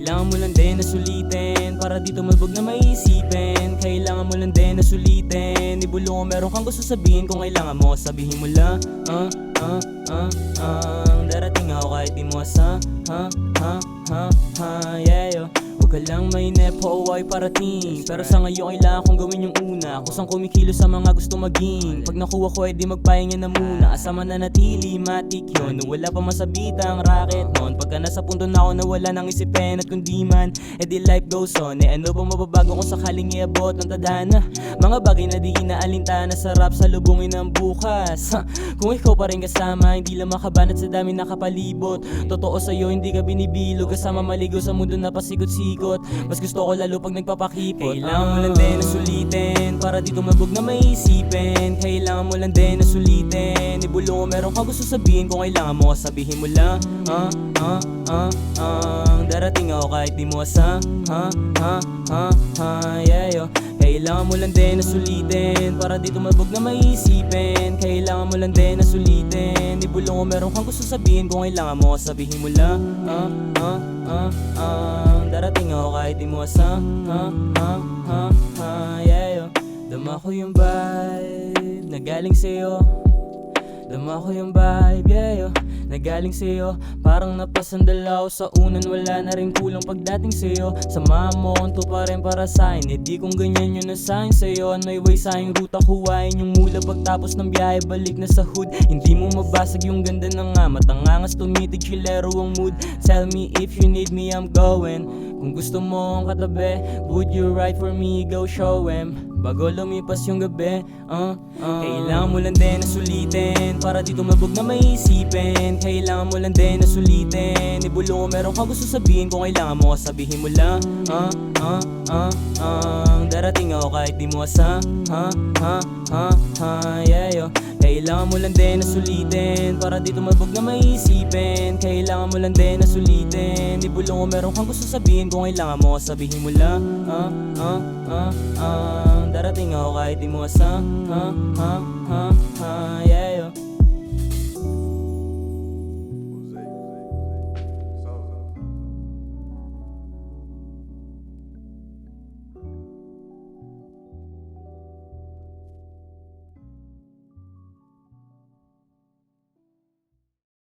Kailangan mo lang din na sulitin para di tumabog na maiisipin. Kailangan mo lang din na sulitin. Ibulong kung meron kang gusto sabihin. Kung kailangan mo, sabihin mo lang darating ako kahit di mo asa. Yeah, yo. Huwag ka lang mainip, ay parating. Pero sa ngayon kailangan kong gawin yung una. Kusang kumikilos sa mga gusto maging. Pag nakuha ko, edi magpahinga na muna. Asama na natili, matik yun. Wala pa masabitang racket noon. Pagka nasa punto na ako na wala nang isipin. At kundi man, edi life goes on. Ano bang mababago kung sakaling iabot ng tadhana? Mga bagay na di inaalintana, sarap sa lubungin ng bukas. Kung ikaw pa rin kasama, hindi lang makabanat sa dami nakapalibot. Totoo sa'yo, hindi ka binibilog. Kasama maligaw sa mundo na pasikot-sikot. Mas gusto ko lalo pag nagpapakipot. Kailangan mo lang din na sulitin para di tumabog na maiisipin. Kailangan mo lang din na sulitin. Ibulong kung meron ka gusto sabihin. Kung kailangan mo, sabihin mo lang darating ako kahit di mo asa. Yeah, yo. Kailangan mo lang din na sulitin para di tumabog na maiisipin. Kailangan mo lang din na sulitin. Ibulong kung meron kang gusto sabihin. Kung kailangan mo, sabihin mo lang darating ako kahit di mo asa. Yeah, yo. Dama ko yung vibe na galing sa'yo. Dama ko yung vibe, yeah, yo, na galing sa'yo. Parang napasandal ako sa unan. Wala na rin kulang pagdating sa'yo. Samahan mo kung to pa rin para sa'kin. Eh di kung ganyan yun na sa'kin sa'yo. On my way sa'king ruta, kuhain yung mula. Pagtapos ng biyahe, balik na sa hood. Hindi mo mabasag yung ganda na nga. Matangangas, tumitig, chilero ang mood. Tell me if you need me, I'm going. Kung gusto mo ang katabi, would you ride for me? Go show him bago lumipas yung gabi. Kailangan mo lang din na sulitin para di tumabog na maiisipin. Kailangan mo lang din na sulitin. Ibulong kung meron ka gusto sabihin. Kung kailangan mo, sabihin mo lang darating ako kahit di mo asa. Yeah, yo. Kailangan mo lang din na sulitin para di tumabog na maiisipin. Kailangan mo lang din na sulitin. Ibulong kung meron kang gusto sabihin. Kung kailangan mo, sabihin mo lang darating ako kahit di mo asa. Yeah.